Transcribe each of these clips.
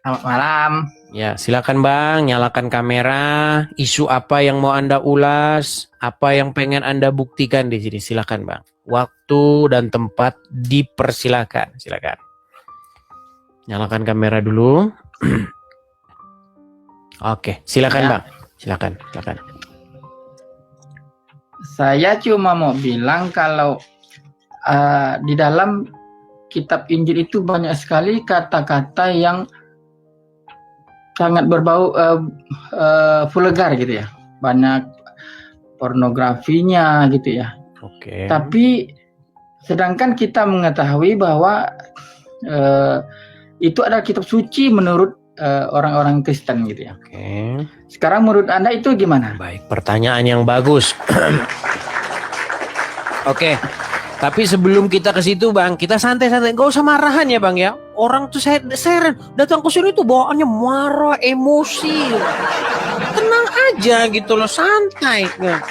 Selamat malam. Ya, silakan Bang, nyalakan kamera. Isu apa yang mau Anda ulas? Apa yang pengen Anda buktikan di sini? Silakan Bang. Waktu dan tempat dipersilakan. Silakan. Nyalakan kamera dulu. Oke, silakan Ya. Bang. Silakan. Saya cuma mau bilang kalau di dalam kitab Injil itu banyak sekali kata-kata yang sangat berbau vulgar gitu ya. Banyak pornografinya gitu ya. Oke. Tapi sedangkan kita mengetahui bahwa itu adalah kitab suci menurut orang-orang Kristen gitu ya. Oke. Sekarang menurut Anda itu gimana? Baik, pertanyaan yang bagus. Oke. Tapi sebelum kita ke situ Bang, kita santai-santai, gak usah marahan ya Bang ya. Orang tuh saya datang ke sini tuh bawaannya marah, emosi. Tenang aja gitu loh, santai. Nah.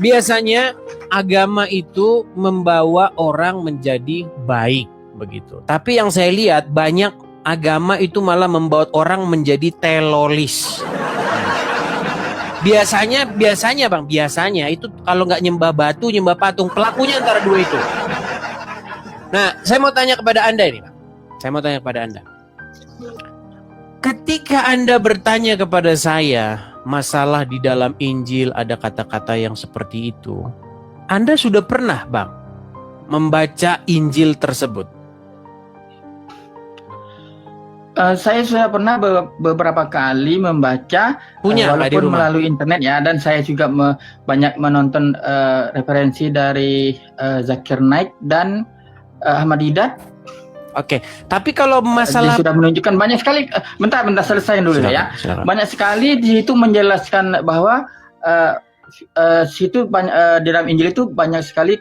Biasanya agama itu membawa orang menjadi baik begitu. Tapi yang saya lihat banyak agama itu malah membawa orang menjadi telolis. Biasanya Bang, biasanya itu kalau nggak nyembah batu, nyembah patung, pelakunya antara dua itu. Nah, saya mau tanya kepada Anda ini, Bang. Saya mau tanya kepada Anda. Ketika Anda bertanya kepada saya, masalah di dalam Injil ada kata-kata yang seperti itu, Anda sudah pernah, Bang, membaca Injil tersebut? Saya sudah pernah beberapa kali membaca, walaupun melalui internet ya, dan saya juga banyak menonton referensi dari Zakir Naik dan Ahmad Didat. Oke, tapi kalau masalah dia sudah menunjukkan banyak sekali. Bentar selesai dulu ya. Silakan. Banyak sekali di situ menjelaskan bahwa situ di dalam Injil itu banyak sekali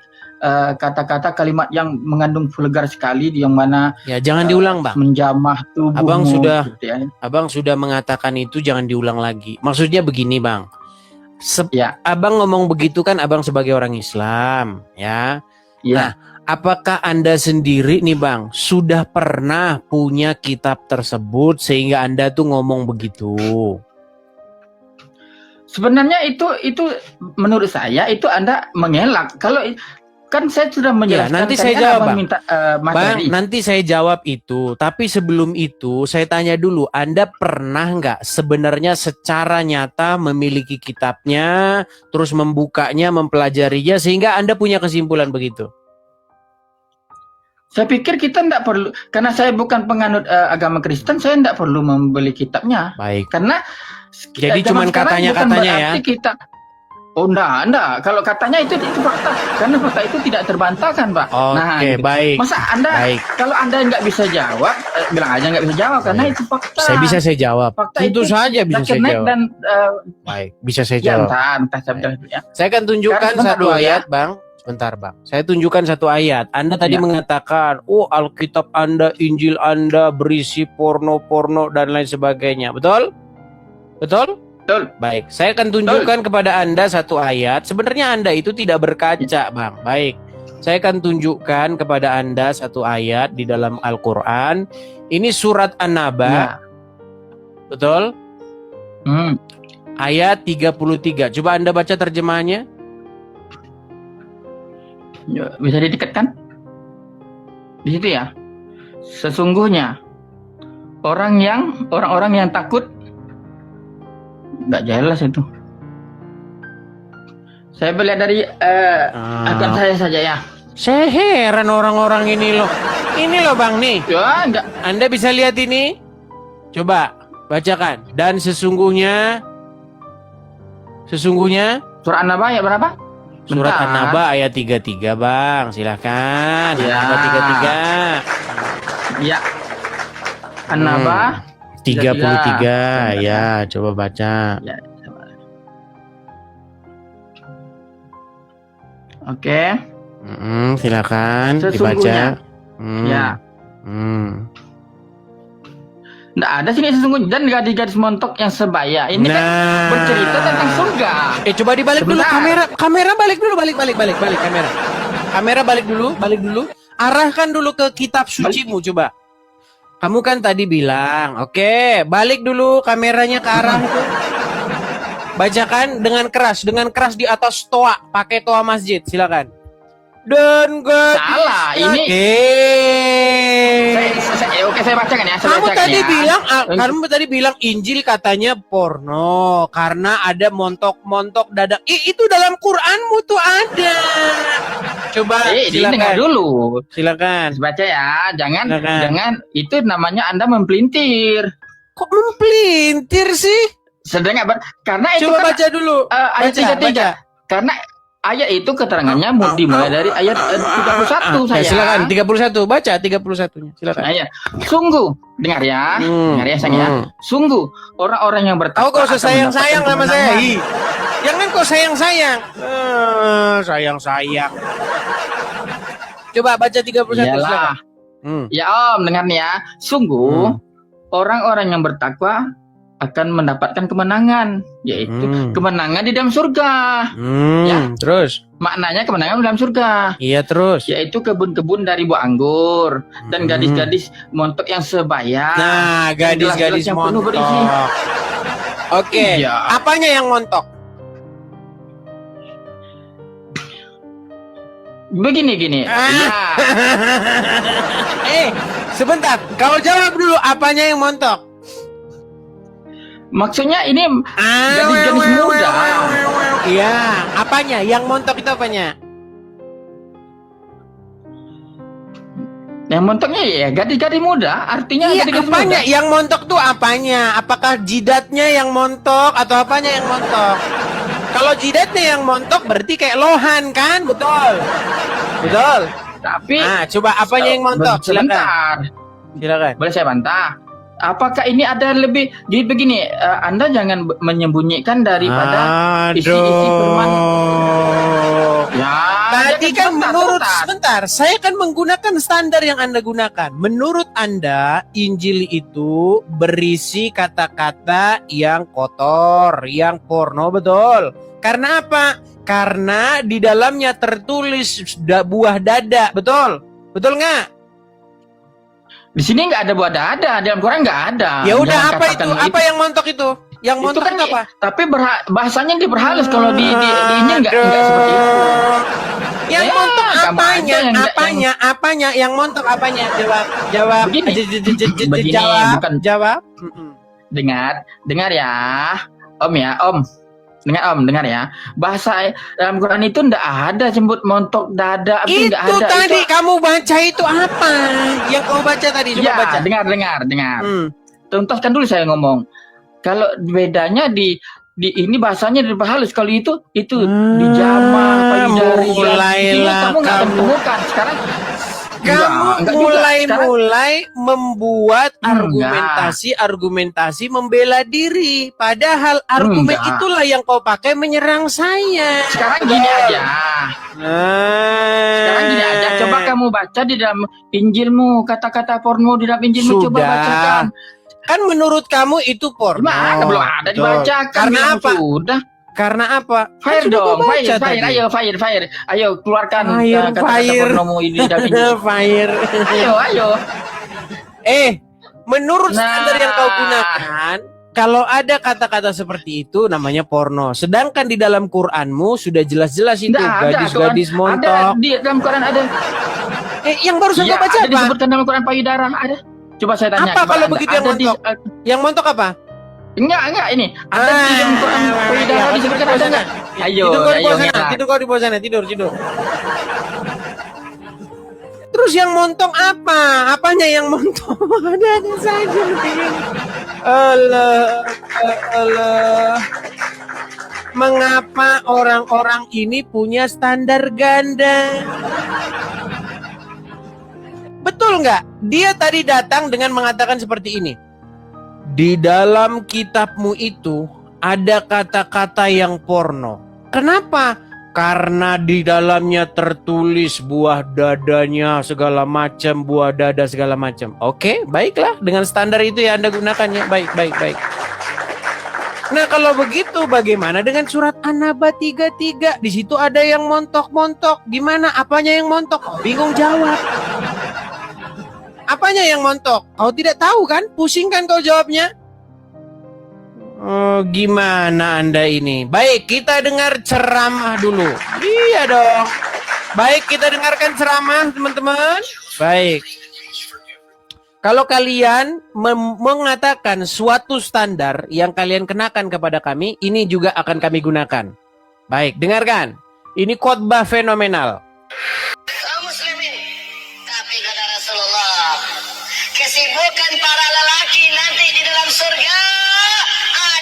kata-kata kalimat yang mengandung vulgar sekali, yang mana ya jangan diulang Bang, menjamah tubuhmu. Abang sudah mengatakan itu, jangan diulang lagi. Maksudnya begini Bang, Abang ngomong begitu kan Abang sebagai orang Islam ya. Nah, apakah Anda sendiri nih Bang sudah pernah punya kitab tersebut sehingga Anda tuh ngomong begitu? Sebenarnya itu menurut saya itu Anda mengelak. Kalau kan saya sudah menjelaskan. Ya, nanti saya jawab Bang. Bang, nanti saya jawab itu. Tapi sebelum itu saya tanya dulu, Anda pernah nggak sebenarnya secara nyata memiliki kitabnya, terus membukanya, mempelajarinya sehingga Anda punya kesimpulan begitu? Saya pikir kita tidak perlu, karena saya bukan penganut agama Kristen, saya tidak perlu membeli kitabnya. Baik. Karena jadi cuma katanya-katanya ya. Kita oh enggak. Kalau katanya itu fakta. Karena fakta itu tidak terbantahkan, Pak. Oke, baik. Masa kalau Anda nggak bisa jawab, bilang aja nggak bisa jawab, karena itu fakta. Saya jawab. Fakta tentu saja bisa saya jawab. Dan, baik, bisa saya jawab. Saya akan tunjukkan satu ayat, Bang. Sebentar, Bang. Saya tunjukkan satu ayat. Anda tadi mengatakan, oh Alkitab Anda, Injil Anda berisi porno-porno dan lain sebagainya. Betul? Betul? Baik, saya akan tunjukkan kepada Anda satu ayat. Sebenarnya Anda itu tidak berkaca, Bang. Baik, saya akan tunjukkan kepada Anda satu ayat di dalam Al-Quran. Ini surat An-Naba. Betul? Ayat 33. Coba Anda baca terjemahannya. Bisa didekatkan? Di situ ya. Sesungguhnya orang-orang yang takut, nggak jelas itu. Saya melihat dari akun saya saja ya. Saya heran orang-orang ini loh. Ini loh Bang nih. Ya, enggak. Anda bisa lihat ini? Coba bacakan. Dan sesungguhnya surat An-Naba ayat berapa? Surat An-Naba ayat 33 Bang. Silakan. An-Naba 33. Ya. An-Naba 33 ya, coba baca. Ya, oke. Silakan dibaca. Ya. Nggak ada sini sesungguhnya, dan gadis-gadis montok yang sebaya. Ini kan bercerita tentang surga. Coba dibalik dulu kamera balik dulu, balik kamera. Kamera balik dulu. Arahkan dulu ke kitab sucimu coba. Kamu kan tadi bilang, oke, balik dulu kameranya ke arah itu. Bacakan dengan keras di atas toa, pakai toa masjid, silakan. Dan gak Salah, bisa. ini oke, saya bacakan ya. Kamu tadi bilang Injil katanya porno karena ada montok-montok dada. Itu dalam Quranmu tuh ada. Coba dengar dulu. Silakan. Baca ya. Jangan itu namanya Anda mempelintir. Kok mempelintir sih? Sedangkan karena itu coba kan baca dulu. Ayat 33. Karena ayat itu keterangannya dimulai dari ayat 31 saya. Silakan 31, baca 31-nya. Silakan. Nah, ya. Sungguh, dengar ya. Dengar ya sayang ya. Sungguh orang-orang yang bertakwa. Kau usah sayang-sayang sama saya. Jangan kau sayang-sayang. Sayang-sayang. Coba baca 31 silakan. Ya Om, dengar nih ya. Sungguh orang-orang yang bertakwa akan mendapatkan kemenangan, yaitu kemenangan di dalam surga. Ya, terus maknanya kemenangan di dalam surga. Iya, terus yaitu kebun-kebun dari buah anggur dan gadis-gadis montok yang sebaya. Nah, gadis-gadis yang montok. penuh berisi. Oke, apanya yang montok? Begini. Ya. Sebentar, kau jawab dulu apanya yang montok? Maksudnya ini gadis-gadis muda. Iya, apanya? Yang montok itu apanya? Yang montoknya ya gadis-gadis muda, artinya iya, gadis-gadis apanya? muda. Yang montok tuh apanya? Apakah jidatnya yang montok atau apanya yang montok? Kalau jidatnya yang montok berarti kayak lohan kan? Betul. Tapi coba apanya yang montok? Silakan. Boleh saya bantah? Apakah ini ada lebih? Jadi begini, Anda jangan menyembunyikan daripada isi-isi firman. Ya, tadi kan sebentar, saya kan menggunakan standar yang Anda gunakan. Menurut Anda, Injil itu berisi kata-kata yang kotor, yang porno, betul. Karena apa? Karena di dalamnya tertulis buah dada, betul? Betul nggak? Di sini nggak ada buah dada, dalam Quran nggak ada. Ya udah, apa itu? Apa yang montok itu? Yang montok kan apa? Tapi bahasanya diperhalus. Kalau di Injil nggak seperti itu. Yang montok apanya? Yang montok apanya? Jawab. Jawab. Dengar ya, Om. Dengar ya. Bahasa dalam Quran itu ndak ada sebut montok dada, itu nggak ada. Tadi kamu baca itu apa? Yang kau baca tadi, coba baca. Dengar. Tuntaskan dulu saya ngomong. Kalau bedanya di ini bahasanya diperhalus. Kalau itu dijamah, payudara. Mulailah kamu nggak temukan sekarang. Kamu mulai membuat argumentasi membela diri. Padahal argumen itulah yang kau pakai menyerang saya. Sekarang gini aja. Coba kamu baca di dalam Injilmu, kata-kata porno di dalam Injilmu. Coba bacakan. Kan menurut kamu itu porno. Mana belum ada dibacakan. Karena apa? Sudah. Karena apa? Fire dong, fire. Ayo keluarkan kata-kata pornomu ini dari fire. Ayo. Menurut standar yang kau gunakan, kalau ada kata-kata seperti itu namanya porno. Sedangkan di dalam Quranmu sudah jelas-jelas itu gadis-gadis montok. Ada di dalam Quran ada. Yang barusan kau baca apa? Disebutkan dalam Quran payudara ada. Coba saya tanya. Apa kalau begitu yang montok? Yang montok apa? Enggak ini. Ada di dalam Quran payudara disebutkan ada enggak? Ayo. Tidur kau di bawah sana, tidur. Terus yang montok apa? Apanya yang montok? Ada saja begini. Allah. Mengapa orang-orang ini punya standar ganda? Betul nggak? Dia tadi datang dengan mengatakan seperti ini. Di dalam kitabmu itu ada kata-kata yang porno. Kenapa? Karena di dalamnya tertulis buah dadanya segala macam, buah dada segala macam. Oke, baiklah. Dengan standar itu ya Anda gunakannya. Baik. Nah, kalau begitu bagaimana dengan surat An-Naba 33? Di situ ada yang montok-montok. Gimana? Apanya yang montok? Bingung jawab. Apanya yang montok? Kau tidak tahu kan? Pusing kan kau jawabnya? Oh, gimana Anda ini? Baik, kita dengar ceramah dulu. Iya dong. Baik, kita dengarkan ceramah, teman-teman. Baik. Kalau kalian mengatakan suatu standar yang kalian kenakan kepada kami, ini juga akan kami gunakan. Baik, dengarkan. Ini khotbah fenomenal. Kaum muslimin, tapi kata Rasulullah, kesibukan para lelaki nanti di dalam surga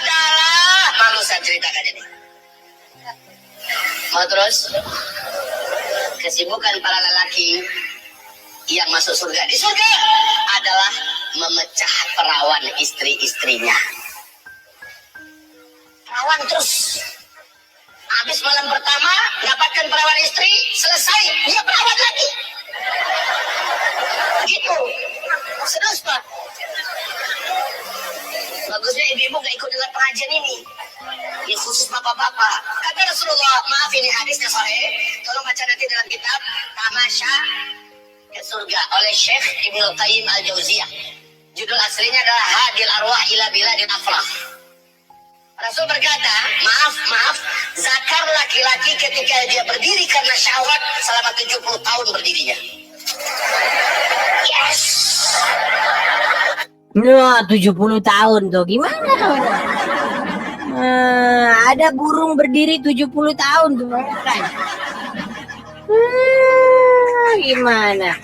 adalah, malu saya ceritakan ini. Mau terus? Kesibukan para lelaki yang masuk surga di surga adalah memecah perawan istri-istrinya. Perawan terus. Habis malam pertama dapatkan perawan istri, selesai dia perawan lagi. Gitu. Serius Pak. Bagusnya ibu-ibu gak ikut dengan pengajian ini. Ini khusus bapak-bapak. Kata Rasulullah, maaf ini hadisnya sahih. Tolong baca nanti dalam kitab Tamasya ke Surga oleh Syekh Ibnu Qayyim Al-Jauziyah. Judul aslinya adalah Hadil Arwah ila Biladil Afrah. Rasul berkata, maaf, zakar laki-laki ketika dia berdiri karena syahwat selama 70 tahun berdirinya. Yes. Nah, 70 tahun tuh gimana tuh? Ada burung berdiri 70 tahun tuh kan? Gimana?